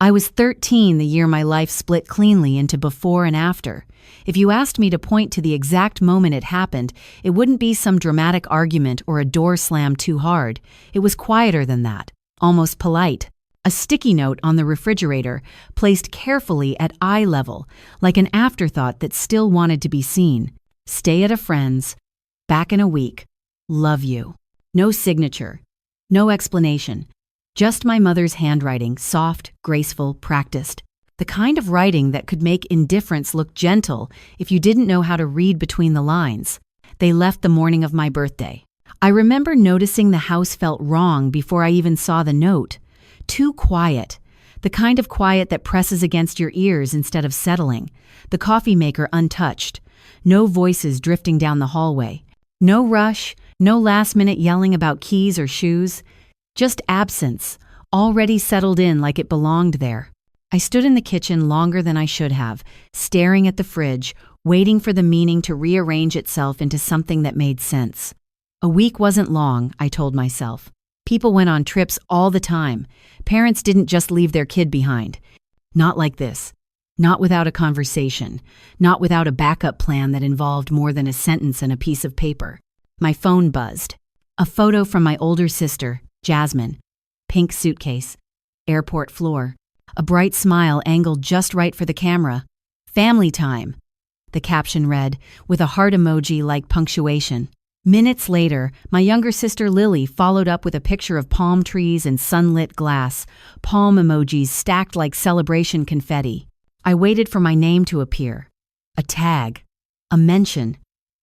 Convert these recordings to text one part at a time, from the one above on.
I was 13 the year my life split cleanly into before and after. If you asked me to point to the exact moment it happened, it wouldn't be some dramatic argument or a door slammed too hard. It was quieter than that, almost polite. A sticky note on the refrigerator, placed carefully at eye level, like an afterthought that still wanted to be seen. Stay at a friend's. Back in a week. Love you. No signature. No explanation. Just my mother's handwriting, soft, graceful, practiced. The kind of writing that could make indifference look gentle if you didn't know how to read between the lines. They left the morning of my birthday. I remember noticing the house felt wrong before I even saw the note. Too quiet. The kind of quiet that presses against your ears instead of settling. The coffee maker untouched. No voices drifting down the hallway. No rush, no last-minute yelling about keys or shoes. Just absence, already settled in like it belonged there. I stood in the kitchen longer than I should have, staring at the fridge, waiting for the meaning to rearrange itself into something that made sense. A week wasn't long, I told myself. People went on trips all the time. Parents didn't just leave their kid behind. Not like this. Not without a conversation. Not without a backup plan that involved more than a sentence and a piece of paper. My phone buzzed. A photo from my older sister, Jasmine. Pink suitcase. Airport floor. A bright smile angled just right for the camera. Family time. The caption read, with a heart emoji like punctuation. Minutes later, my younger sister Lily followed up with a picture of palm trees and sunlit glass, palm emojis stacked like celebration confetti. I waited for my name to appear. A tag. A mention.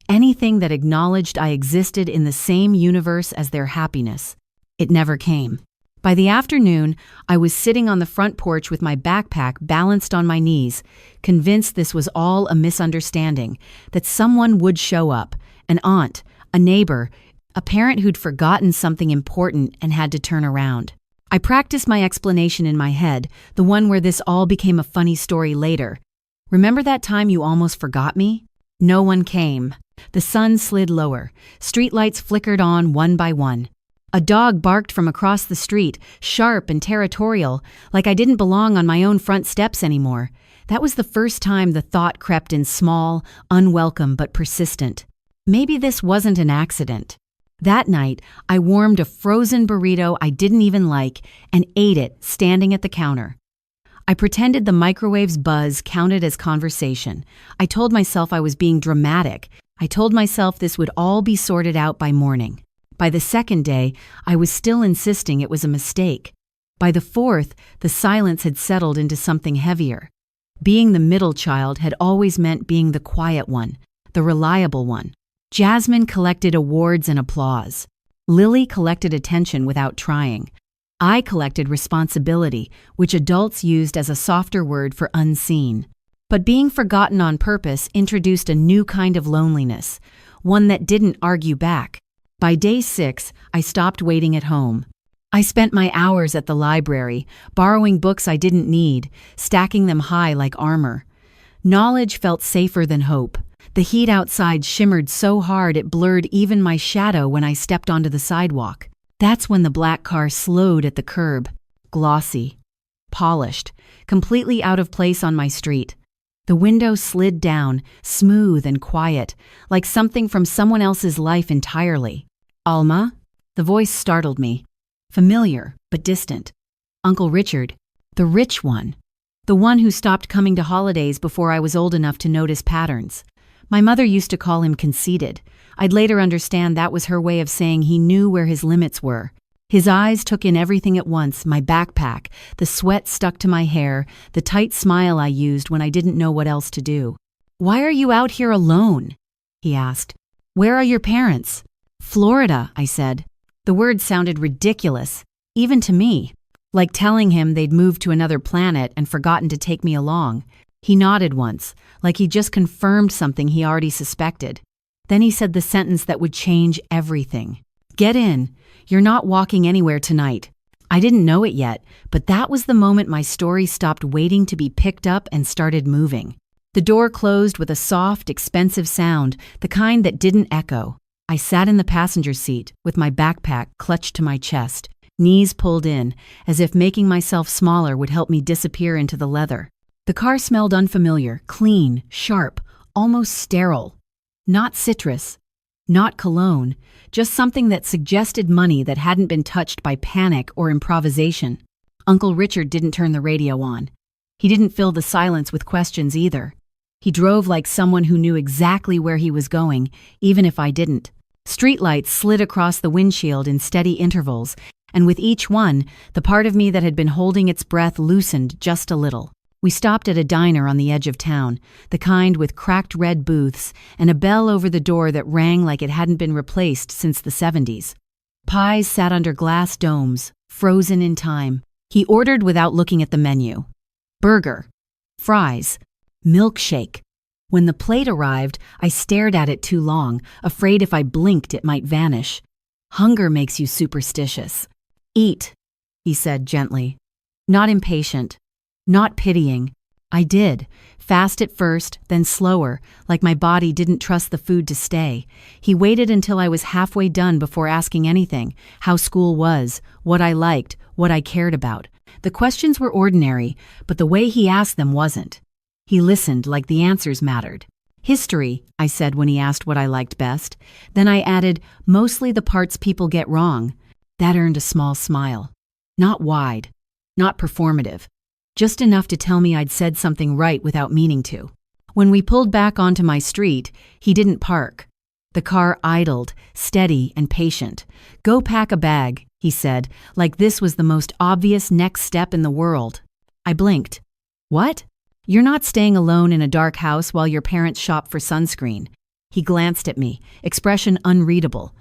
Anything that acknowledged I existed in the same universe as their happiness. It never came. By the afternoon, I was sitting on the front porch with my backpack balanced on my knees, convinced this was all a misunderstanding, that someone would show up, an aunt, a neighbor, a parent who'd forgotten something important and had to turn around. I practiced my explanation in my head, the one where this all became a funny story later. Remember that time you almost forgot me? No one came. The sun slid lower. Streetlights flickered on one by one. A dog barked from across the street, sharp and territorial, like I didn't belong on my own front steps anymore. That was the first time the thought crept in small, unwelcome but persistent. Maybe this wasn't an accident. That night, I warmed a frozen burrito I didn't even like and ate it standing at the counter. I pretended the microwave's buzz counted as conversation. I told myself I was being dramatic. I told myself this would all be sorted out by morning. By the second day, I was still insisting it was a mistake. By the fourth, the silence had settled into something heavier. Being the middle child had always meant being the quiet one, the reliable one. Jasmine collected awards and applause. Lily collected attention without trying. I collected responsibility, which adults used as a softer word for unseen. But being forgotten on purpose introduced a new kind of loneliness, one that didn't argue back. By day 6, I stopped waiting at home. I spent my hours at the library, borrowing books I didn't need, stacking them high like armor. Knowledge felt safer than hope. The heat outside shimmered so hard it blurred even my shadow when I stepped onto the sidewalk. That's when the black car slowed at the curb, glossy, polished, completely out of place on my street. The window slid down, smooth and quiet, like something from someone else's life entirely. Alma? The voice startled me. Familiar, but distant. Uncle Richard, the rich one. The one who stopped coming to holidays before I was old enough to notice patterns. My mother used to call him conceited. I'd later understand that was her way of saying he knew where his limits were. His eyes took in everything at once, my backpack, the sweat stuck to my hair, the tight smile I used when I didn't know what else to do. "Why are you out here alone?" he asked. "Where are your parents?" "Florida," I said. The word sounded ridiculous, even to me, like telling him they'd moved to another planet and forgotten to take me along. He nodded once, like he just confirmed something he already suspected. Then he said the sentence that would change everything. "Get in. You're not walking anywhere tonight." I didn't know it yet, but that was the moment my story stopped waiting to be picked up and started moving. The door closed with a soft, expensive sound, the kind that didn't echo. I sat in the passenger seat, with my backpack clutched to my chest. knees pulled in, as if making myself smaller would help me disappear into the leather. The car smelled unfamiliar, clean, sharp, almost sterile. Not citrus, not cologne, just something that suggested money that hadn't been touched by panic or improvisation. Uncle Richard didn't turn the radio on. He didn't fill the silence with questions either. He drove like someone who knew exactly where he was going, even if I didn't. Streetlights slid across the windshield in steady intervals, and with each one, the part of me that had been holding its breath loosened just a little. We stopped at a diner on the edge of town, the kind with cracked red booths and a bell over the door that rang like it hadn't been replaced since the 70s. Pies sat under glass domes, frozen in time. He ordered without looking at the menu. Burger, fries, milkshake. When the plate arrived, I stared at it too long, afraid if I blinked it might vanish. Hunger makes you superstitious. Eat, he said gently. Not impatient. Not pitying. I did, fast at first, then slower, like my body didn't trust the food to stay. He waited until I was halfway done before asking anything, how school was, what I liked, what I cared about. The questions were ordinary, but the way he asked them wasn't. He listened like the answers mattered. History, I said when he asked what I liked best. Then I added, mostly the parts people get wrong. That earned a small smile. Not wide, not performative. Just enough to tell me I'd said something right without meaning to. When we pulled back onto my street, he didn't park. The car idled, steady and patient. Go pack a bag, he said, like this was the most obvious next step in the world. I blinked. What? You're not staying alone in a dark house while your parents shop for sunscreen. He glanced at me, expression unreadable.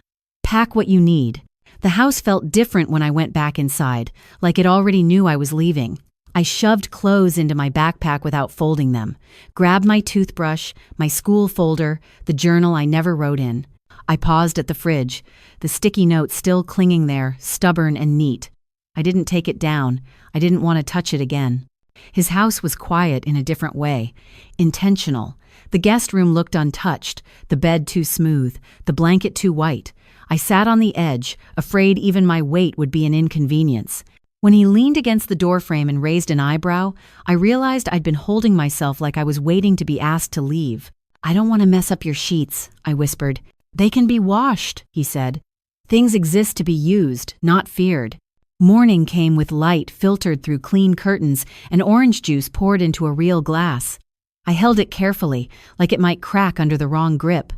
Pack what you need. The house felt different when I went back inside, like it already knew I was leaving. I shoved clothes into my backpack without folding them, grabbed my toothbrush, my school folder, the journal I never wrote in. I paused at the fridge, the sticky note still clinging there, stubborn and neat. I didn't take it down. I didn't want to touch it again. His house was quiet in a different way, intentional. The guest room looked untouched, the bed too smooth, the blanket too white. I sat on the edge, afraid even my weight would be an inconvenience. When he leaned against the doorframe and raised an eyebrow, I realized I'd been holding myself like I was waiting to be asked to leave. I don't want to mess up your sheets, I whispered. They can be washed, he said. Things exist to be used, not feared. Morning came with light filtered through clean curtains and orange juice poured into a real glass. I held it carefully, like it might crack under the wrong grip.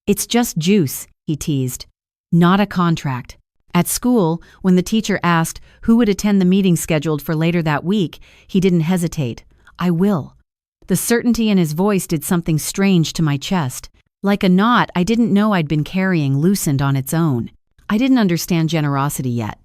It's just juice, he teased. Not a contract. At school, when the teacher asked who would attend the meeting scheduled for later that week, he didn't hesitate. I will. The certainty in his voice did something strange to my chest. Like a knot I didn't know I'd been carrying loosened on its own. I didn't understand generosity yet.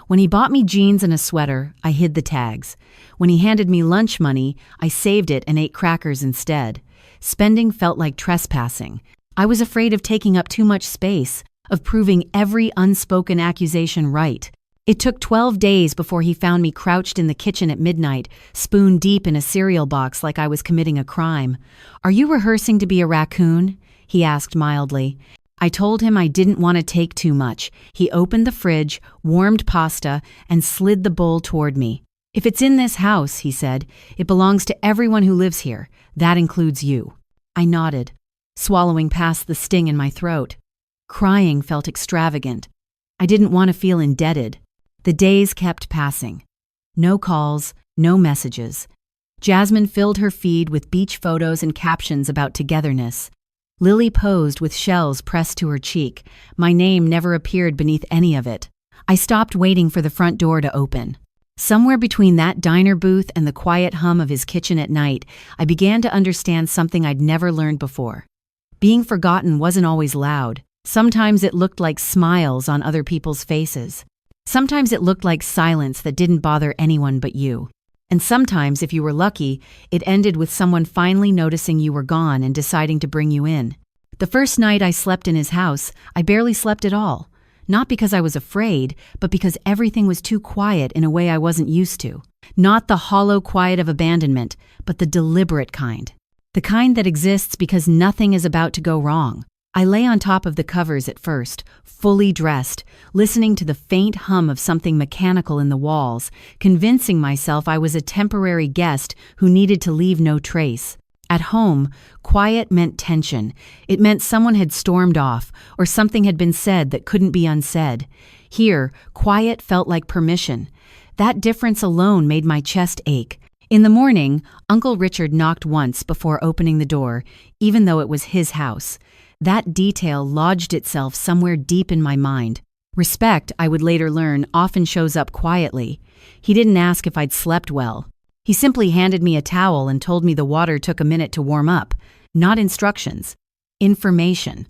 When he bought me jeans and a sweater, I hid the tags. When he handed me lunch money, I saved it and ate crackers instead. Spending felt like trespassing. I was afraid of taking up too much space, of proving every unspoken accusation right. It took 12 days before he found me crouched in the kitchen at midnight, spoon deep in a cereal box like I was committing a crime. Are you rehearsing to be a raccoon? He asked mildly. I told him I didn't want to take too much. He opened the fridge, warmed pasta, and slid the bowl toward me. If it's in this house, he said, it belongs to everyone who lives here. That includes you. I nodded, swallowing past the sting in my throat. Crying felt extravagant. I didn't want to feel indebted. The days kept passing. No calls, no messages. Jasmine filled her feed with beach photos and captions about togetherness. Lily posed with shells pressed to her cheek. My name never appeared beneath any of it. I stopped waiting for the front door to open. Somewhere between that diner booth and the quiet hum of his kitchen at night, I began to understand something I'd never learned before. Being forgotten wasn't always loud. Sometimes it looked like smiles on other people's faces. Sometimes it looked like silence that didn't bother anyone but you. And sometimes, if you were lucky, it ended with someone finally noticing you were gone and deciding to bring you in. The first night I slept in his house, I barely slept at all. Not because I was afraid, but because everything was too quiet in a way I wasn't used to. Not the hollow quiet of abandonment, but the deliberate kind. The kind that exists because nothing is about to go wrong. I lay on top of the covers at first, fully dressed, listening to the faint hum of something mechanical in the walls, convincing myself I was a temporary guest who needed to leave no trace. At home, quiet meant tension. It meant someone had stormed off, or something had been said that couldn't be unsaid. Here, quiet felt like permission. That difference alone made my chest ache. In the morning, Uncle Richard knocked once before opening the door, even though it was his house. That detail lodged itself somewhere deep in my mind. Respect, I would later learn, often shows up quietly. He didn't ask if I'd slept well. He simply handed me a towel and told me the water took a minute to warm up. Not instructions. Information.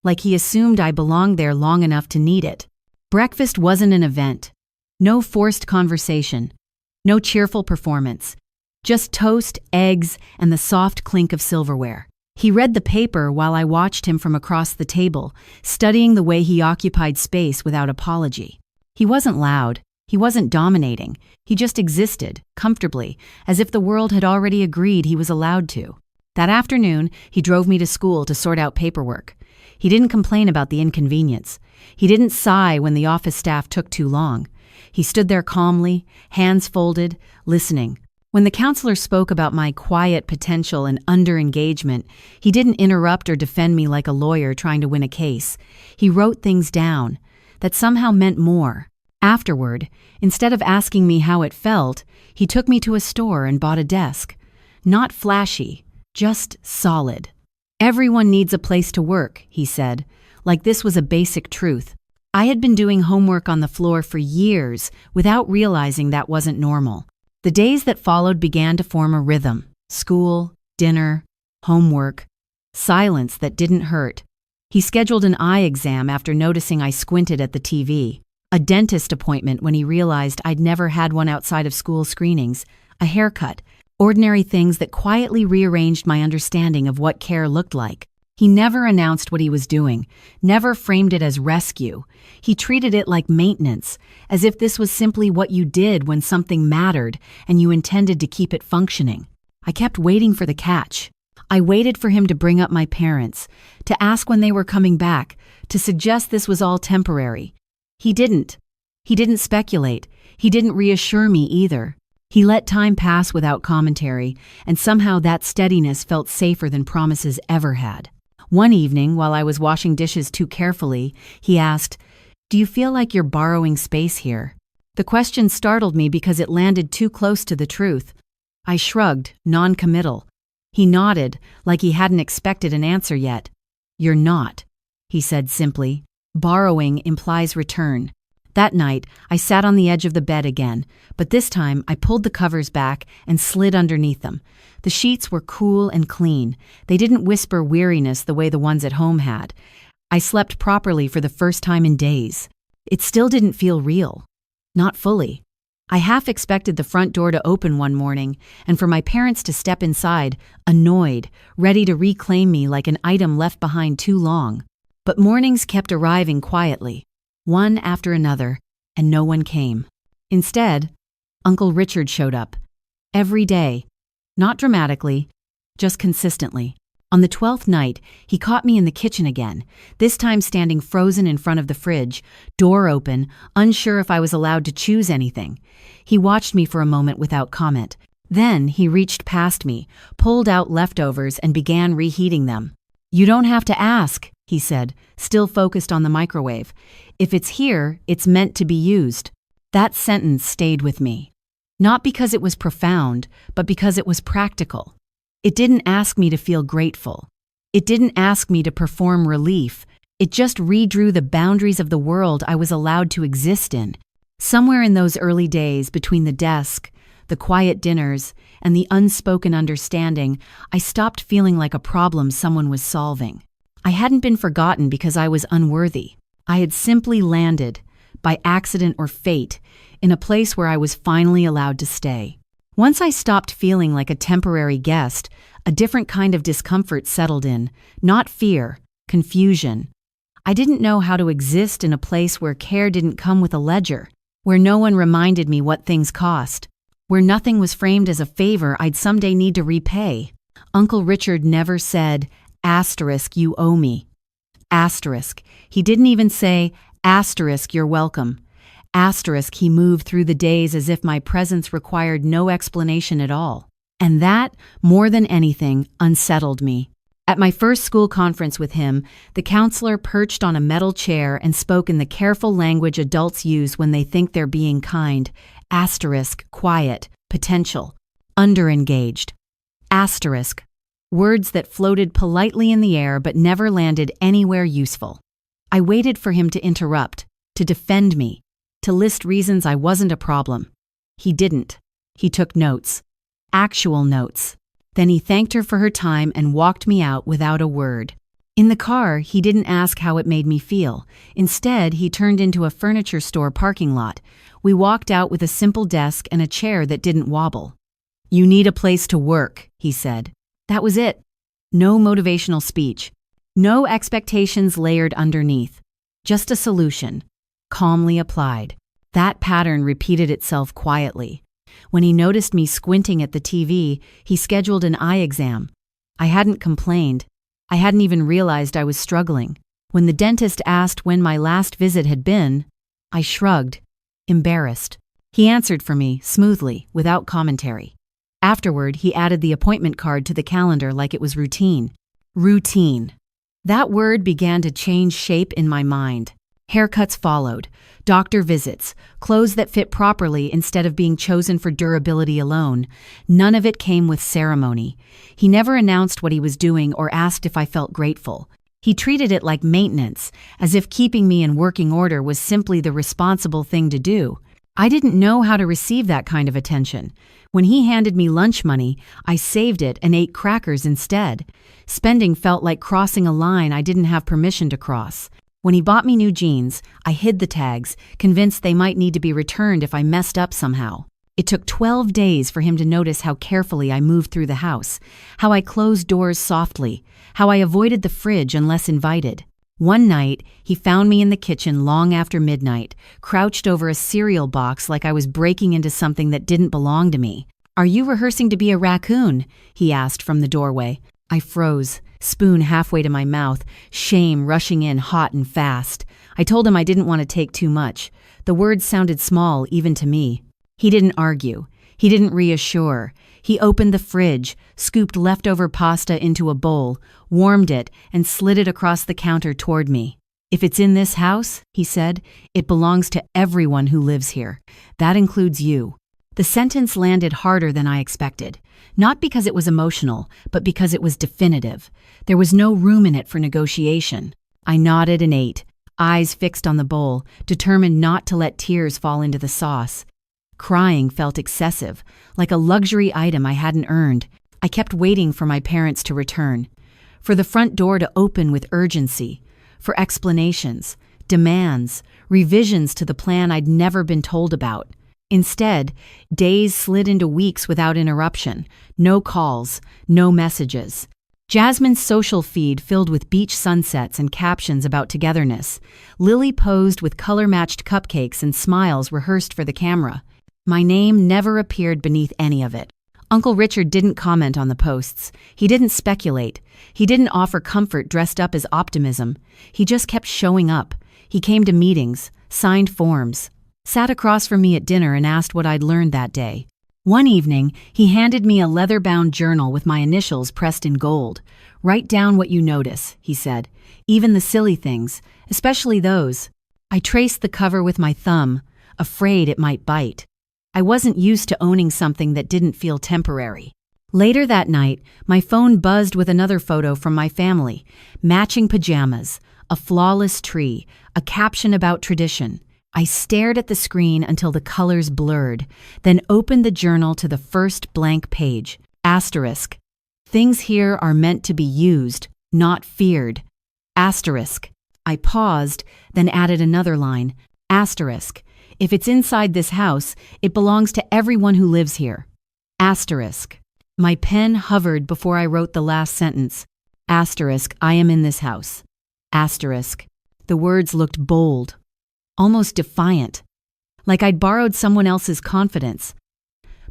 Like he assumed I belonged there long enough to need it. Breakfast wasn't an event. No forced conversation. No cheerful performance. Just toast, eggs, and the soft clink of silverware. He read the paper while I watched him from across the table, studying the way he occupied space without apology. He wasn't loud. He wasn't dominating. He just existed, comfortably, as if the world had already agreed he was allowed to. That afternoon, he drove me to school to sort out paperwork. He didn't complain about the inconvenience. He didn't sigh when the office staff took too long. He stood there calmly, hands folded, listening. When the counselor spoke about my quiet potential and under-engagement, he didn't interrupt or defend me like a lawyer trying to win a case. He wrote things down that somehow meant more. Afterward, instead of asking me how it felt, he took me to a store and bought a desk. Not flashy, just solid. Everyone needs a place to work, he said, like this was a basic truth. I had been doing homework on the floor for years without realizing that wasn't normal. The days that followed began to form a rhythm. School, dinner, homework, silence that didn't hurt. He scheduled an eye exam after noticing I squinted at the TV. A dentist appointment when he realized I'd never had one outside of school screenings. A haircut. Ordinary things that quietly rearranged my understanding of what care looked like. He never announced what he was doing, never framed it as rescue. He treated it like maintenance, as if this was simply what you did when something mattered and you intended to keep it functioning. I kept waiting for the catch. I waited for him to bring up my parents, to ask when they were coming back, to suggest this was all temporary. He didn't. He didn't speculate. He didn't reassure me either. He let time pass without commentary, and somehow that steadiness felt safer than promises ever had. One evening, while I was washing dishes too carefully, he asked, "Do you feel like you're borrowing space here?" The question startled me because it landed too close to the truth. I shrugged, non-committal. He nodded, like he hadn't expected an answer yet. "You're not," he said simply. "Borrowing implies return." That night, I sat on the edge of the bed again, but this time I pulled the covers back and slid underneath them. The sheets were cool and clean. They didn't whisper weariness the way the ones at home had. I slept properly for the first time in days. It still didn't feel real. Not fully. I half expected the front door to open one morning and for my parents to step inside, annoyed, ready to reclaim me like an item left behind too long. But mornings kept arriving quietly, one after another, and no one came. Instead, Uncle Richard showed up. Every day. Not dramatically, just consistently. On the 12th night, he caught me in the kitchen again, this time standing frozen in front of the fridge, door open, unsure if I was allowed to choose anything. He watched me for a moment without comment. Then he reached past me, pulled out leftovers, and began reheating them. "You don't have to ask," he said, still focused on the microwave. "If it's here, it's meant to be used." That sentence stayed with me. Not because it was profound, but because it was practical. It didn't ask me to feel grateful. It didn't ask me to perform relief. It just redrew the boundaries of the world I was allowed to exist in. Somewhere in those early days, between the desk, the quiet dinners, and the unspoken understanding, I stopped feeling like a problem someone was solving. I hadn't been forgotten because I was unworthy. I had simply landed, by accident or fate, in a place where I was finally allowed to stay. Once I stopped feeling like a temporary guest, a different kind of discomfort settled in, not fear, confusion. I didn't know how to exist in a place where care didn't come with a ledger, where no one reminded me what things cost, where nothing was framed as a favor I'd someday need to repay. Uncle Richard never said, "Asterisk, you owe me." Asterisk. He didn't even say, asterisk, you're welcome. Asterisk, he moved through the days as if my presence required no explanation at all. And that, more than anything, unsettled me. At my first school conference with him, the counselor perched on a metal chair and spoke in the careful language adults use when they think they're being kind. Asterisk, quiet, potential, underengaged. Asterisk, words that floated politely in the air but never landed anywhere useful. I waited for him to interrupt, to defend me, to list reasons I wasn't a problem. He didn't. He took notes. Actual notes. Then he thanked her for her time and walked me out without a word. In the car, he didn't ask how it made me feel. Instead, he turned into a furniture store parking lot. We walked out with a simple desk and a chair that didn't wobble. "You need a place to work," he said. That was it. No motivational speech. No expectations layered underneath. Just a solution, calmly applied. That pattern repeated itself quietly. When he noticed me squinting at the TV, he scheduled an eye exam. I hadn't complained. I hadn't even realized I was struggling. When the dentist asked when my last visit had been, I shrugged, embarrassed. He answered for me, smoothly, without commentary. Afterward, he added the appointment card to the calendar like it was routine. Routine. That word began to change shape in my mind. Haircuts followed, doctor visits, clothes that fit properly instead of being chosen for durability alone. None of it came with ceremony. He never announced what he was doing or asked if I felt grateful. He treated it like maintenance, as if keeping me in working order was simply the responsible thing to do. I didn't know how to receive that kind of attention. When he handed me lunch money, I saved it and ate crackers instead. Spending felt like crossing a line I didn't have permission to cross. When he bought me new jeans, I hid the tags, convinced they might need to be returned if I messed up somehow. It took 12 days for him to notice how carefully I moved through the house, how I closed doors softly, how I avoided the fridge unless invited. One night, he found me in the kitchen long after midnight, crouched over a cereal box like I was breaking into something that didn't belong to me. "Are you rehearsing to be a raccoon?" he asked from the doorway. I froze, spoon halfway to my mouth, shame rushing in hot and fast. I told him I didn't want to take too much. The words sounded small even to me. He didn't argue. He didn't reassure. He opened the fridge, scooped leftover pasta into a bowl, warmed it, and slid it across the counter toward me. "If it's in this house," he said, "it belongs to everyone who lives here. That includes you." The sentence landed harder than I expected. Not because it was emotional, but because it was definitive. There was no room in it for negotiation. I nodded and ate, eyes fixed on the bowl, determined not to let tears fall into the sauce. Crying felt excessive, like a luxury item I hadn't earned. I kept waiting for my parents to return, for the front door to open with urgency, for explanations, demands, revisions to the plan I'd never been told about. Instead, days slid into weeks without interruption. No calls, no messages. Jasmine's social feed filled with beach sunsets and captions about togetherness. Lily posed with color-matched cupcakes and smiles rehearsed for the camera. My name never appeared beneath any of it. Uncle Richard didn't comment on the posts. He didn't speculate. He didn't offer comfort dressed up as optimism. He just kept showing up. He came to meetings, signed forms, sat across from me at dinner and asked what I'd learned that day. One evening, he handed me a leather-bound journal with my initials pressed in gold. "Write down what you notice," he said. "Even the silly things, especially those." I traced the cover with my thumb, afraid it might bite. I wasn't used to owning something that didn't feel temporary. Later that night, my phone buzzed with another photo from my family. Matching pajamas, a flawless tree, a caption about tradition. I stared at the screen until the colors blurred, then opened the journal to the first blank page. Asterisk. Things here are meant to be used, not feared. Asterisk. I paused, then added another line. Asterisk. If it's inside this house, it belongs to everyone who lives here. Asterisk. My pen hovered before I wrote the last sentence. Asterisk. I am in this house. Asterisk. The words looked bold, almost defiant, like I'd borrowed someone else's confidence.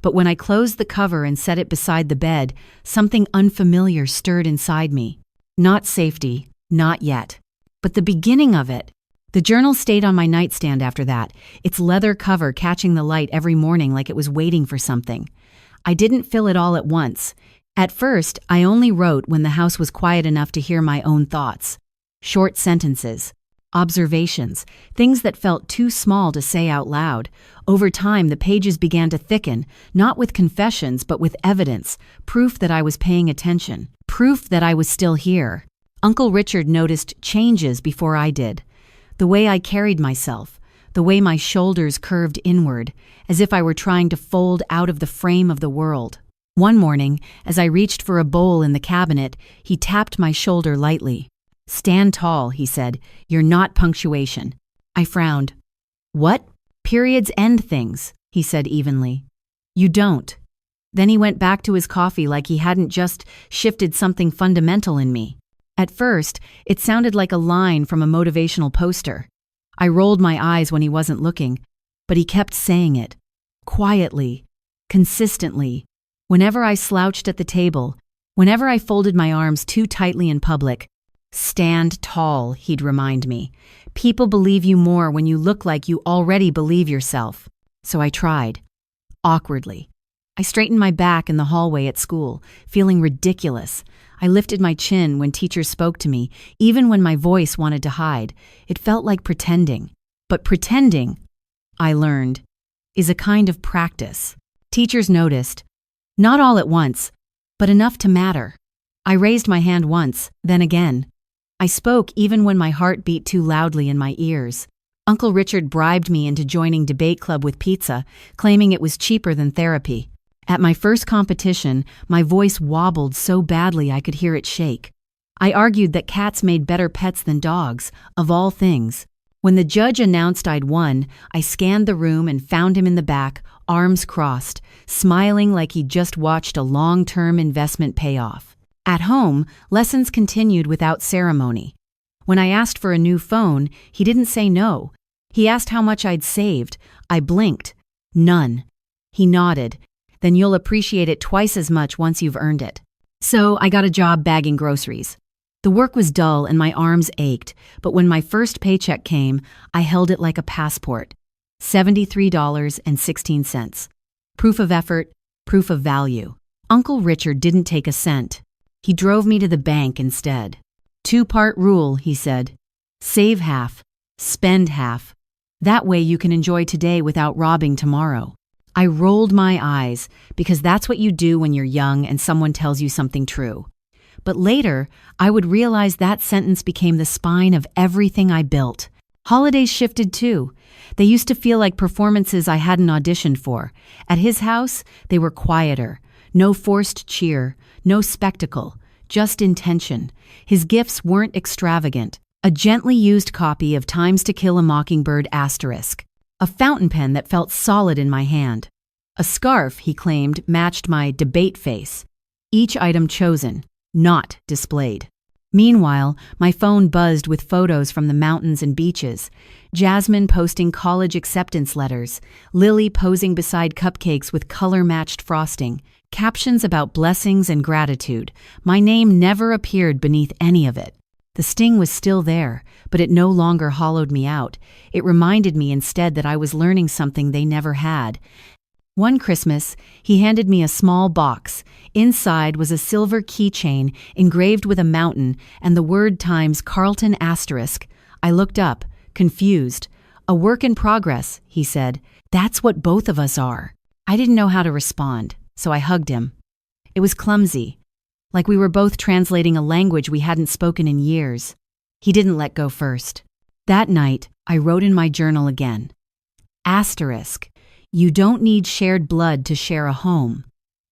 But when I closed the cover and set it beside the bed, something unfamiliar stirred inside me. Not safety, not yet. But the beginning of it, the journal stayed on my nightstand after that, its leather cover catching the light every morning like it was waiting for something. I didn't fill it all at once. At first, I only wrote when the house was quiet enough to hear my own thoughts. Short sentences, observations, things that felt too small to say out loud. Over time, the pages began to thicken, not with confessions but with evidence, proof that I was paying attention, proof that I was still here. Uncle Richard noticed changes before I did. The way I carried myself, the way my shoulders curved inward, as if I were trying to fold out of the frame of the world. One morning, as I reached for a bowl in the cabinet, he tapped my shoulder lightly. "Stand tall," he said. "You're not punctuation." I frowned. "What? Periods end things," he said evenly. "You don't." Then he went back to his coffee like he hadn't just shifted something fundamental in me. At first, it sounded like a line from a motivational poster. I rolled my eyes when he wasn't looking, but he kept saying it. Quietly, consistently. Whenever I slouched at the table, whenever I folded my arms too tightly in public, "Stand tall," he'd remind me. "People believe you more when you look like you already believe yourself." So I tried. Awkwardly. I straightened my back in the hallway at school, feeling ridiculous. I lifted my chin when teachers spoke to me, even when my voice wanted to hide. It felt like pretending. But pretending, I learned, is a kind of practice. Teachers noticed. Not all at once, but enough to matter. I raised my hand once, then again. I spoke even when my heart beat too loudly in my ears. Uncle Richard bribed me into joining debate club with pizza, claiming it was cheaper than therapy. At my first competition, my voice wobbled so badly I could hear it shake. I argued that cats made better pets than dogs, of all things. When the judge announced I'd won, I scanned the room and found him in the back, arms crossed, smiling like he'd just watched a long-term investment pay off. At home, lessons continued without ceremony. When I asked for a new phone, he didn't say no. He asked how much I'd saved. I blinked. None. He nodded. Then you'll appreciate it twice as much once you've earned it. So I got a job bagging groceries. The work was dull and my arms ached, but when my first paycheck came, I held it like a passport. $73.16. Proof of effort, proof of value. Uncle Richard didn't take a cent. He drove me to the bank instead. Two-part rule, he said. Save half, spend half. That way you can enjoy today without robbing tomorrow. I rolled my eyes, because that's what you do when you're young and someone tells you something true. But later, I would realize that sentence became the spine of everything I built. Holidays shifted too. They used to feel like performances I hadn't auditioned for. At his house, they were quieter. No forced cheer, no spectacle, just intention. His gifts weren't extravagant. A gently used copy of Times to Kill a Mockingbird *, a fountain pen that felt solid in my hand. A scarf, he claimed, matched my debate face. Each item chosen, not displayed. Meanwhile, my phone buzzed with photos from the mountains and beaches. Jasmine posting college acceptance letters, Lily posing beside cupcakes with color-matched frosting, captions about blessings and gratitude. My name never appeared beneath any of it. The sting was still there, but it no longer hollowed me out. It reminded me instead that I was learning something they never had. One Christmas, he handed me a small box. Inside was a silver keychain engraved with a mountain and the word Times Carlton *. I looked up, confused. A work in progress, he said. That's what both of us are. I didn't know how to respond, so I hugged him. It was clumsy, like we were both translating a language we hadn't spoken in years. He didn't let go first. That night, I wrote in my journal again. You don't need shared blood to share a home.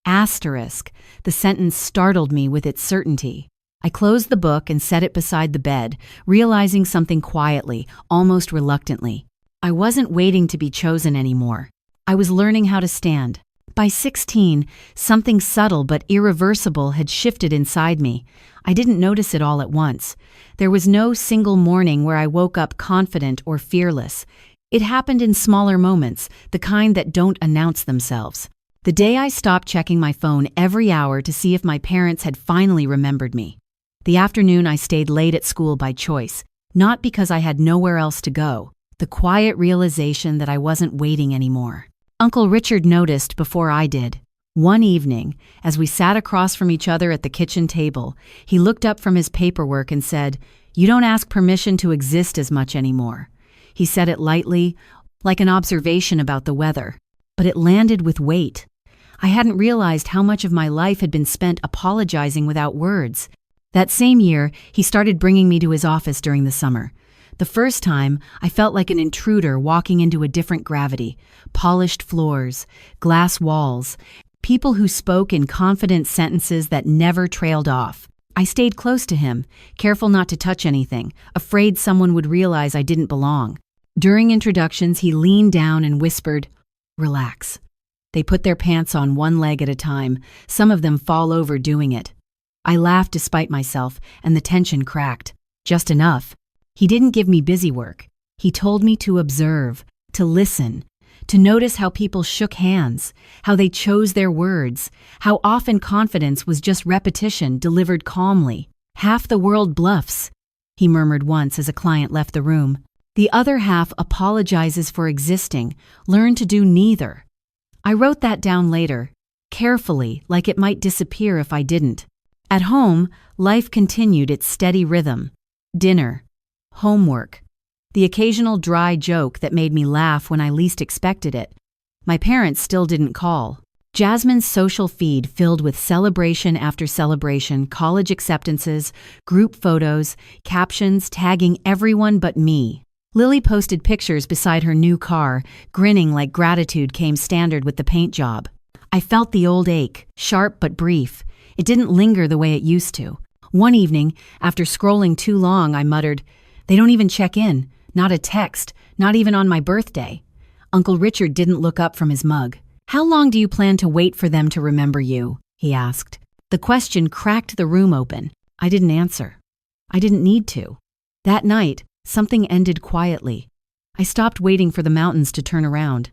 The sentence startled me with its certainty. I closed the book and set it beside the bed, realizing something quietly, almost reluctantly. I wasn't waiting to be chosen anymore. I was learning how to stand. By 16, something subtle but irreversible had shifted inside me. I didn't notice it all at once. There was no single morning where I woke up confident or fearless. It happened in smaller moments, the kind that don't announce themselves. The day I stopped checking my phone every hour to see if my parents had finally remembered me. The afternoon I stayed late at school by choice. Not because I had nowhere else to go, the quiet realization that I wasn't waiting anymore. Uncle Richard noticed before I did. One evening, as we sat across from each other at the kitchen table, he looked up from his paperwork and said, "You don't ask permission to exist as much anymore." He said it lightly, like an observation about the weather, but it landed with weight. I hadn't realized how much of my life had been spent apologizing without words. That same year, he started bringing me to his office during the summer. The first time, I felt like an intruder walking into a different gravity. Polished floors, glass walls, people who spoke in confident sentences that never trailed off. I stayed close to him, careful not to touch anything, afraid someone would realize I didn't belong. During introductions, he leaned down and whispered, "Relax." They put their pants on one leg at a time, some of them fall over doing it. I laughed despite myself, and the tension cracked. Just enough. He didn't give me busy work. He told me to observe, to listen, to notice how people shook hands, how they chose their words, how often confidence was just repetition delivered calmly. "Half the world bluffs," he murmured once as a client left the room. "The other half apologizes for existing. Learn to do neither." I wrote that down later, carefully, like it might disappear if I didn't. At home, life continued its steady rhythm. Dinner, homework, the occasional dry joke that made me laugh when I least expected it. My parents still didn't call. Jasmine's social feed filled with celebration after celebration, college acceptances, group photos, captions tagging everyone but me. Lily posted pictures beside her new car, grinning like gratitude came standard with the paint job. I felt the old ache, sharp but brief. It didn't linger the way it used to. One evening, after scrolling too long, I muttered, "They don't even check in. Not a text, not even on my birthday." Uncle Richard didn't look up from his mug. "How long do you plan to wait for them to remember you?" he asked. The question cracked the room open. I didn't answer. I didn't need to. That night, something ended quietly. I stopped waiting for the mountains to turn around.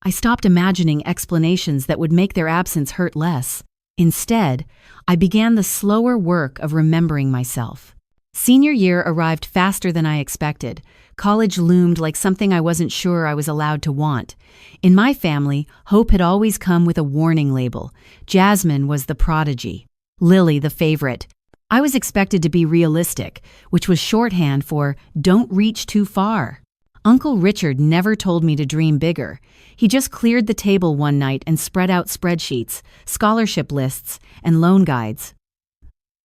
I stopped imagining explanations that would make their absence hurt less. Instead, I began the slower work of remembering myself. Senior year arrived faster than I expected. College loomed like something I wasn't sure I was allowed to want. In my family, hope had always come with a warning label. Jasmine was the prodigy, Lily the favorite. I was expected to be realistic, which was shorthand for don't reach too far. Uncle Richard never told me to dream bigger. He just cleared the table one night and spread out spreadsheets, scholarship lists, and loan guides.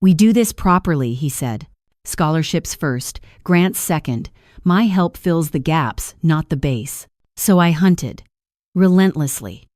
"We do this properly," he said. "Scholarships first, grants second. My help fills the gaps, not the base." So I hunted. Relentlessly.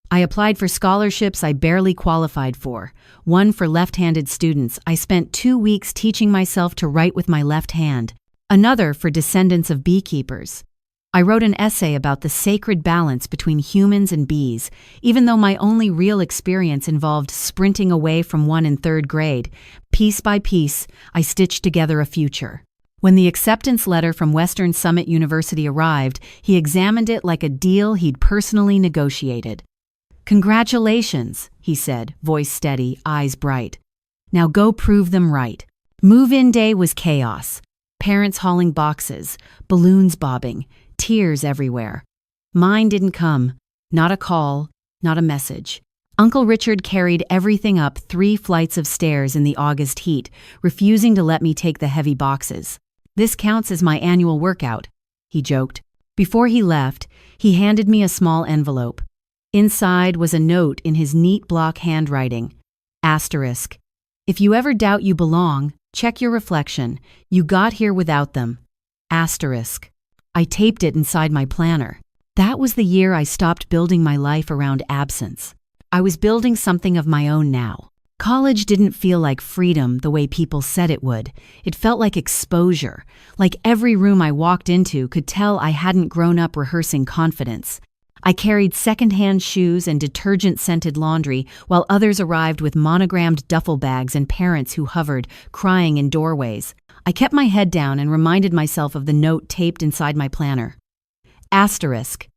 I applied for scholarships I barely qualified for. One for left-handed students. I spent 2 weeks teaching myself to write with my left hand. Another for descendants of beekeepers. I wrote an essay about the sacred balance between humans and bees, even though my only real experience involved sprinting away from one in 3rd grade. Piece by piece, I stitched together a future. When the acceptance letter from Western Summit University arrived, he examined it like a deal he'd personally negotiated. "Congratulations," he said, voice steady, eyes bright. "Now go prove them right." Move-in day was chaos. Parents hauling boxes, balloons bobbing, tears everywhere. Mine didn't come. Not a call, not a message. Uncle Richard carried everything up 3 flights of stairs in the August heat, refusing to let me take the heavy boxes. "This counts as my annual workout," he joked. Before he left, he handed me a small envelope. Inside was a note in his neat block handwriting. Asterisk. "If you ever doubt you belong, check your reflection. You got here without them." Asterisk. I taped it inside my planner. That was the year I stopped building my life around absence. I was building something of my own now. College didn't feel like freedom the way people said it would. It felt like exposure, like every room I walked into could tell I hadn't grown up rehearsing confidence. I carried secondhand shoes and detergent-scented laundry while others arrived with monogrammed duffel bags and parents who hovered, crying in doorways. I kept my head down and reminded myself of the note taped inside my planner. Asterisk.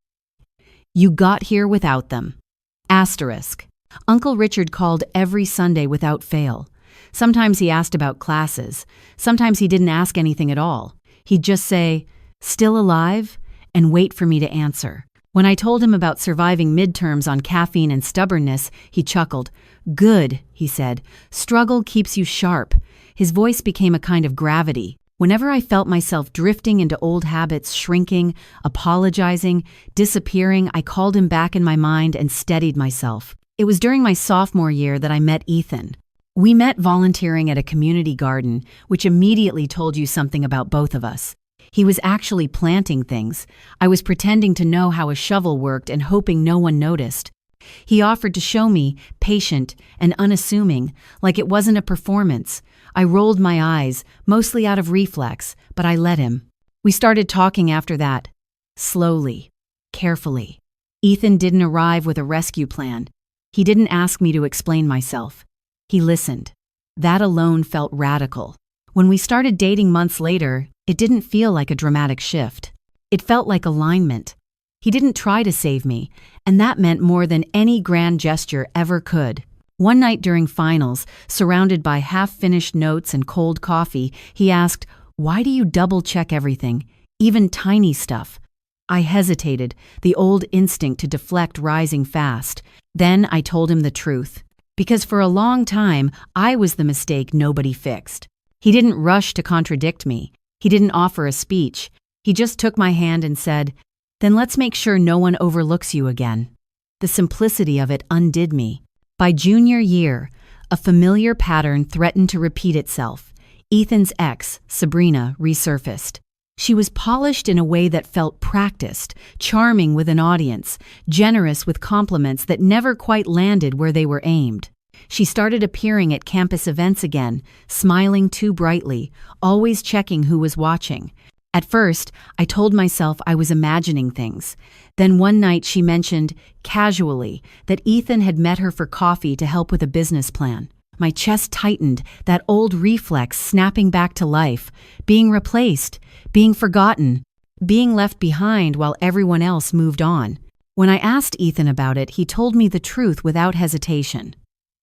You got here without them. Asterisk. Uncle Richard called every Sunday without fail. Sometimes he asked about classes. Sometimes he didn't ask anything at all. He'd just say, "Still alive?" and wait for me to answer. When I told him about surviving midterms on caffeine and stubbornness, he chuckled. "Good," he said. "Struggle keeps you sharp." His voice became a kind of gravity. Whenever I felt myself drifting into old habits, shrinking, apologizing, disappearing, I called him back in my mind and steadied myself. It was during my sophomore year that I met Ethan. We met volunteering at a community garden, which immediately told you something about both of us. He was actually planting things. I was pretending to know how a shovel worked and hoping no one noticed. He offered to show me, patient and unassuming, like it wasn't a performance. I rolled my eyes, mostly out of reflex, but I let him. We started talking after that. Slowly, carefully. Ethan didn't arrive with a rescue plan. He didn't ask me to explain myself. He listened. That alone felt radical. When we started dating months later, it didn't feel like a dramatic shift. It felt like alignment. He didn't try to save me, and that meant more than any grand gesture ever could. One night during finals, surrounded by half-finished notes and cold coffee, he asked, "Why do you double-check everything, even tiny stuff?" I hesitated, the old instinct to deflect rising fast. Then I told him the truth. Because for a long time, I was the mistake nobody fixed. He didn't rush to contradict me. He didn't offer a speech. He just took my hand and said, "Then let's make sure no one overlooks you again." The simplicity of it undid me. By junior year, a familiar pattern threatened to repeat itself. Ethan's ex, Sabrina, resurfaced. She was polished in a way that felt practiced, charming with an audience, generous with compliments that never quite landed where they were aimed. She started appearing at campus events again, smiling too brightly, always checking who was watching. At first, I told myself I was imagining things. Then one night she mentioned, casually, that Ethan had met her for coffee to help with a business plan. My chest tightened, that old reflex snapping back to life, being replaced, being forgotten, being left behind while everyone else moved on. When I asked Ethan about it, he told me the truth without hesitation.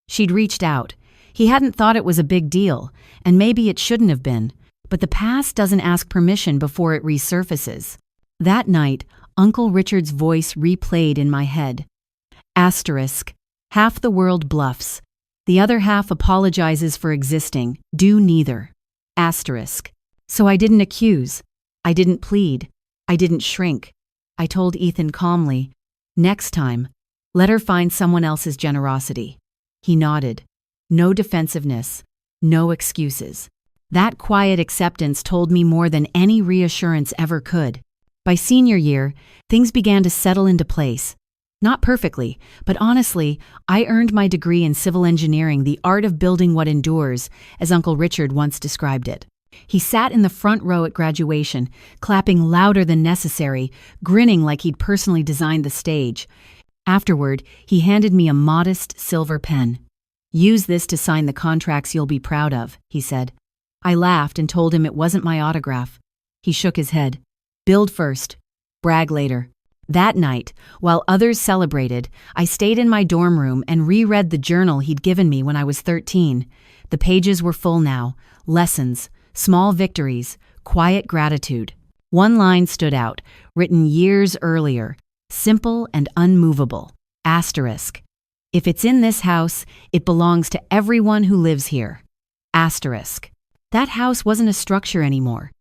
She'd reached out. He hadn't thought it was a big deal, and maybe it shouldn't have been. But the past doesn't ask permission before it resurfaces. That night, Uncle Richard's voice replayed in my head. Asterisk. Half the world bluffs. The other half apologizes for existing. Do neither. Asterisk. So I didn't accuse. I didn't plead. I didn't shrink. I told Ethan calmly, "Next time, let her find someone else's generosity." He nodded. No defensiveness. No excuses. That quiet acceptance told me more than any reassurance ever could. By senior year, things began to settle into place. Not perfectly, but honestly, I earned my degree in civil engineering, the art of building what endures, as Uncle Richard once described it. He sat in the front row at graduation, clapping louder than necessary, grinning like he'd personally designed the stage. Afterward, he handed me a modest silver pen. "Use this to sign the contracts you'll be proud of," he said. I laughed and told him it wasn't my autograph. He shook his head. "Build first, brag later." That night, while others celebrated, I stayed in my dorm room and reread the journal he'd given me when I was 13. The pages were full now. Lessons, small victories, quiet gratitude. One line stood out, written years earlier, simple and unmovable. Asterisk. "If it's in this house, it belongs to everyone who lives here." Asterisk. That house wasn't a structure anymore.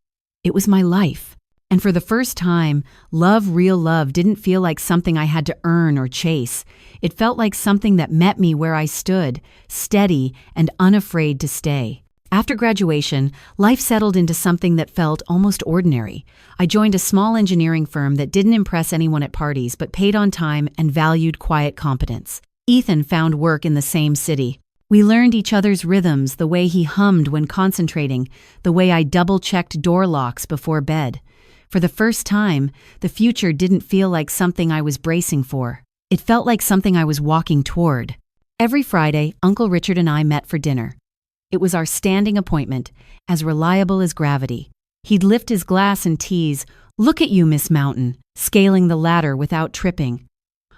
It was my life. And for the first time, love, real love, didn't feel like something I had to earn or chase. It felt like something that met me where I stood, steady and unafraid to stay. After graduation, life settled into something that felt almost ordinary. I joined a small engineering firm that didn't impress anyone at parties but paid on time and valued quiet competence. Ethan found work in the same city. We learned each other's rhythms, the way he hummed when concentrating, the way I double-checked door locks before bed. For the first time, the future didn't feel like something I was bracing for. It felt like something I was walking toward. Every Friday, Uncle Richard and I met for dinner. It was our standing appointment, as reliable as gravity. He'd lift his glass and tease, "Look at you, Miss Mountain," scaling the ladder without tripping.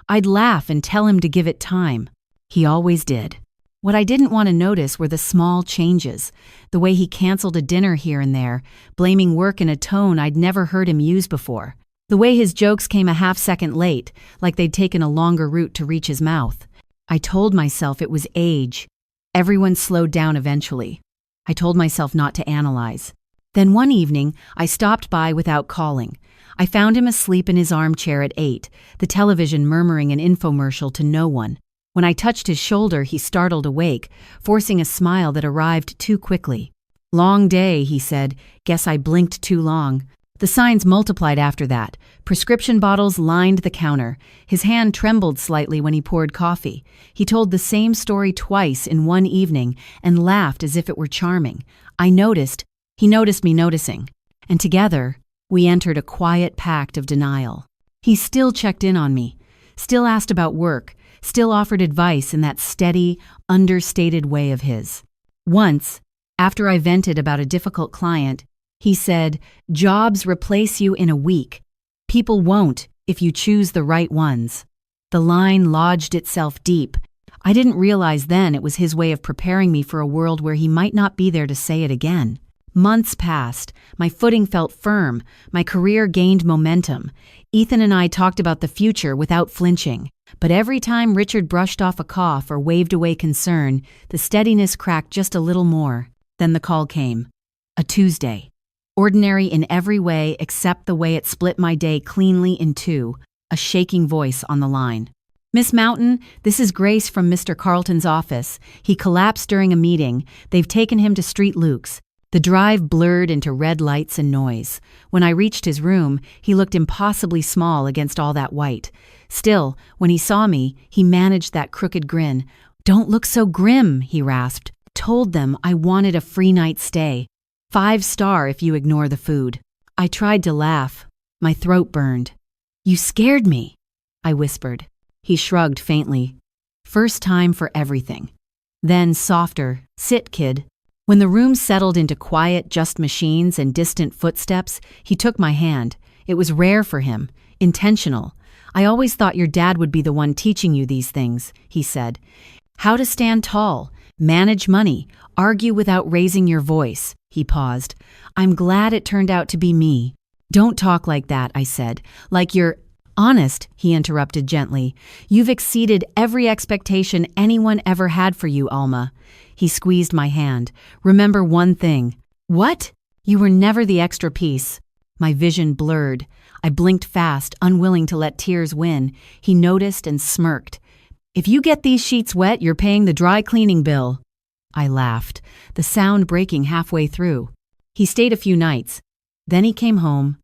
I'd laugh and tell him to give it time. He always did. What I didn't want to notice were the small changes, the way he canceled a dinner here and there, blaming work in a tone I'd never heard him use before. The way his jokes came a half-second late, like they'd taken a longer route to reach his mouth. I told myself it was age. Everyone slowed down eventually. I told myself not to analyze. Then one evening, I stopped by without calling. I found him asleep in his armchair at 8, the television murmuring an infomercial to no one. When I touched his shoulder, he startled awake, forcing a smile that arrived too quickly. "Long day," he said. "Guess I blinked too long." The signs multiplied after that. Prescription bottles lined the counter. His hand trembled slightly when he poured coffee. He told the same story twice in one evening and laughed as if it were charming. I noticed. He noticed me noticing. And together, we entered a quiet pact of denial. He still checked in on me, still asked about work, still offered advice in that steady, understated way of his. Once, after I vented about a difficult client, he said, "Jobs replace you in a week. People won't if you choose the right ones." The line lodged itself deep. I didn't realize then it was his way of preparing me for a world where he might not be there to say it again. Months passed. My footing felt firm. My career gained momentum. Ethan and I talked about the future without flinching. But every time Richard brushed off a cough or waved away concern, the steadiness cracked just a little more. Then the call came. A Tuesday. Ordinary in every way except the way it split my day cleanly in two, a shaking voice on the line. "Miss Mountain, this is Grace from Mr. Carlton's office. He collapsed during a meeting. They've taken him to Street Luke's." The drive blurred into red lights and noise. When I reached his room, he looked impossibly small against all that white. Still, when he saw me, he managed that crooked grin. "Don't look so grim," he rasped. "Told them I wanted a free night stay. 5-star if you ignore the food." I tried to laugh. My throat burned. "You scared me," I whispered. He shrugged faintly. "First time for everything." Then softer, "Sit, kid." When the room settled into quiet, just machines and distant footsteps, he took my hand. It was rare for him, intentional. "I always thought your dad would be the one teaching you these things," he said. "How to stand tall, manage money, argue without raising your voice." He paused. "I'm glad it turned out to be me." "Don't talk like that," I said. "Like you're—" "Honest," he interrupted gently. "You've exceeded every expectation anyone ever had for you, Alma." He squeezed my hand. "Remember one thing." "What?" "You were never the extra piece." My vision blurred. I blinked fast, unwilling to let tears win. He noticed and smirked. "If you get these sheets wet, you're paying the dry cleaning bill." I laughed, the sound breaking halfway through. He stayed a few nights. Then he came home.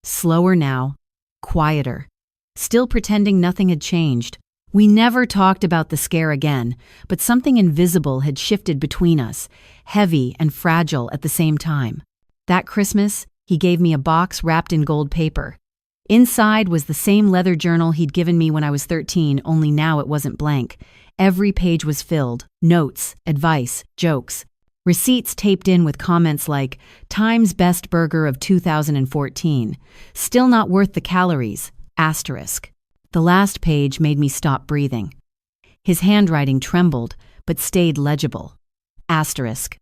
Slower now, quieter, still pretending nothing had changed. We never talked about the scare again, but something invisible had shifted between us, heavy and fragile at the same time. That Christmas, he gave me a box wrapped in gold paper. Inside was the same leather journal he'd given me when I was 13, only now it wasn't blank. Every page was filled, notes, advice, jokes. Receipts taped in with comments like, "Time's best burger of 2014. Still not worth the calories, asterisk." The last page made me stop breathing. His handwriting trembled, but stayed legible. Asterisk.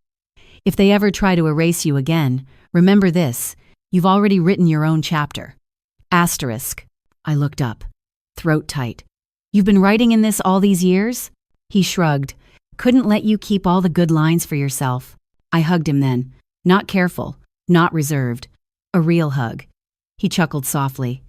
"If they ever try to erase you again, remember this. You've already written your own chapter." Asterisk. I looked up, throat tight. "You've been writing in this all these years?" He shrugged. "Couldn't let you keep all the good lines for yourself." I hugged him then. Not careful, not reserved. A real hug. He chuckled softly.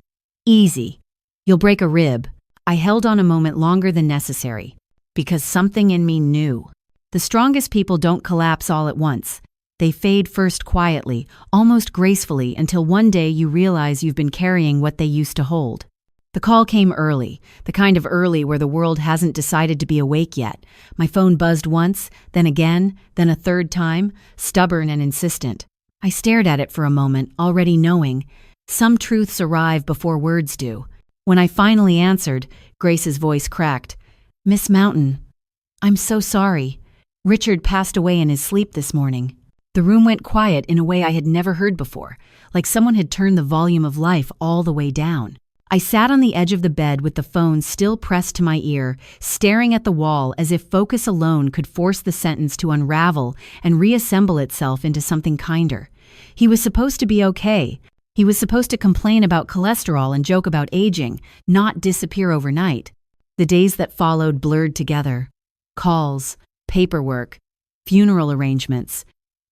"Easy. You'll break a rib." I held on a moment longer than necessary, because something in me knew. The strongest people don't collapse all at once. They fade first quietly, almost gracefully, until one day you realize you've been carrying what they used to hold. The call came early, the kind of early where the world hasn't decided to be awake yet. My phone buzzed once, then again, then a third time, stubborn and insistent. I stared at it for a moment, already knowing. Some truths arrive before words do. When I finally answered, Grace's voice cracked. "Miss Mountain, I'm so sorry. Richard passed away in his sleep this morning." The room went quiet in a way I had never heard before, like someone had turned the volume of life all the way down. I sat on the edge of the bed with the phone still pressed to my ear, staring at the wall as if focus alone could force the sentence to unravel and reassemble itself into something kinder. He was supposed to be okay. He was supposed to complain about cholesterol and joke about aging, not disappear overnight. The days that followed blurred together. Calls, paperwork, funeral arrangements.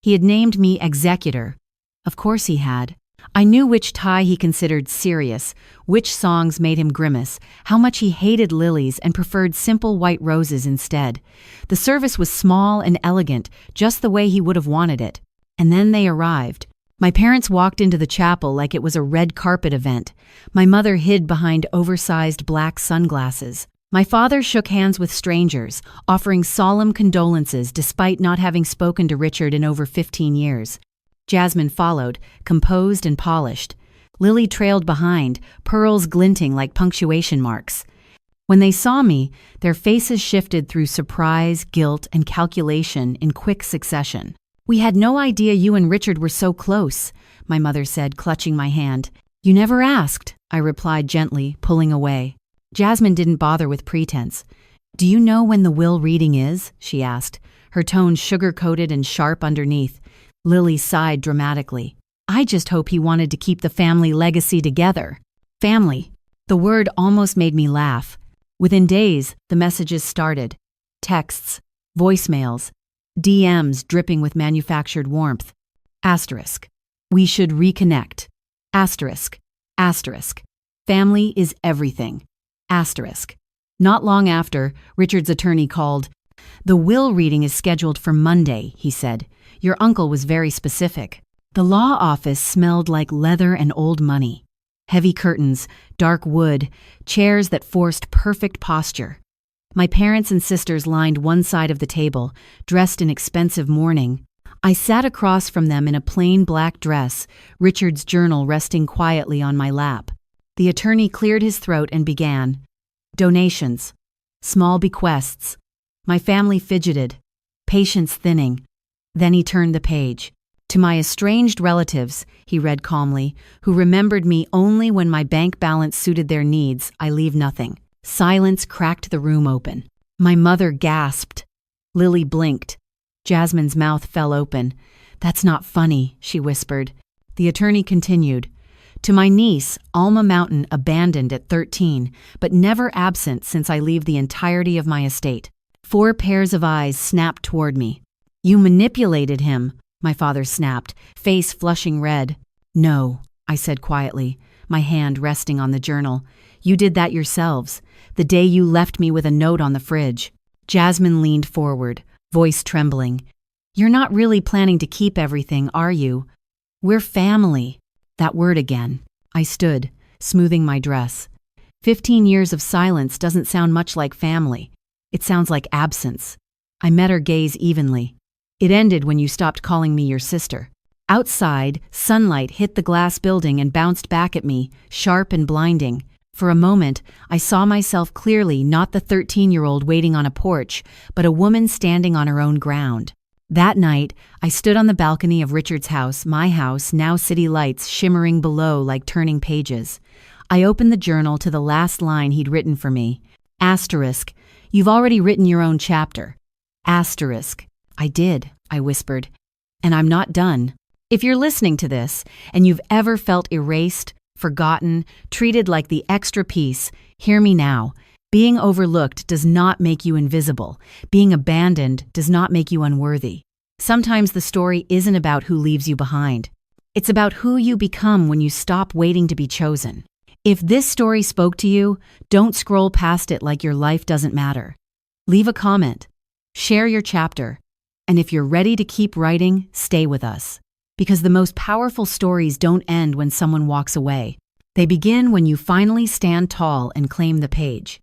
He had named me executor. Of course he had. I knew which tie he considered serious, which songs made him grimace, how much he hated lilies and preferred simple white roses instead. The service was small and elegant, just the way he would have wanted it. And then they arrived. My parents walked into the chapel like it was a red carpet event. My mother hid behind oversized black sunglasses. My father shook hands with strangers, offering solemn condolences despite not having spoken to Richard in over 15 years. Jasmine followed, composed and polished. Lily trailed behind, pearls glinting like punctuation marks. When they saw me, their faces shifted through surprise, guilt, and calculation in quick succession. "We had no idea you and Richard were so close," my mother said, clutching my hand. "You never asked," I replied gently, pulling away. Jasmine didn't bother with pretense. "Do you know when the will reading is?" she asked, her tone sugar-coated and sharp underneath. Lily sighed dramatically. "I just hope he wanted to keep the family legacy together." Family. The word almost made me laugh. Within days, the messages started. Texts, voicemails, DMs dripping with manufactured warmth. Asterisk. "We should reconnect." Asterisk. Asterisk. "Family is everything." Asterisk. Not long after, Richard's attorney called. "The will reading is scheduled for Monday," he said. "Your uncle was very specific." The law office smelled like leather and old money. Heavy curtains, dark wood, chairs that forced perfect posture. My parents and sisters lined one side of the table, dressed in expensive mourning. I sat across from them in a plain black dress, Richard's journal resting quietly on my lap. The attorney cleared his throat and began. Donations. Small bequests. My family fidgeted. Patience thinning. Then he turned the page. "To my estranged relatives," he read calmly, "who remembered me only when my bank balance suited their needs, I leave nothing." Silence cracked the room open. My mother gasped. Lily blinked. Jasmine's mouth fell open. "That's not funny," she whispered. The attorney continued. "To my niece, Alma Mountain, abandoned at 13, but never absent since I leave the entirety of my estate." 4 pairs of eyes snapped toward me. "You manipulated him," my father snapped, face flushing red. "No," I said quietly, my hand resting on the journal. "You did that yourselves, the day you left me with a note on the fridge." Jasmine leaned forward, voice trembling. "You're not really planning to keep everything, are you? We're family." That word again. I stood, smoothing my dress. 15 years of silence doesn't sound much like family. It sounds like absence. I met her gaze evenly. "It ended when you stopped calling me your sister." Outside, sunlight hit the glass building and bounced back at me, sharp and blinding. For a moment, I saw myself clearly, not the 13-year-old waiting on a porch, but a woman standing on her own ground. That night, I stood on the balcony of Richard's house, my house, now city lights shimmering below like turning pages. I opened the journal to the last line he'd written for me. Asterisk. "You've already written your own chapter." Asterisk. "I did," I whispered. "And I'm not done." If you're listening to this, and you've ever felt erased, forgotten, treated like the extra piece, hear me now. Being overlooked does not make you invisible. Being abandoned does not make you unworthy. Sometimes the story isn't about who leaves you behind. It's about who you become when you stop waiting to be chosen. If this story spoke to you, don't scroll past it like your life doesn't matter. Leave a comment. Share your chapter. And if you're ready to keep writing, stay with us. Because the most powerful stories don't end when someone walks away. They begin when you finally stand tall and claim the page.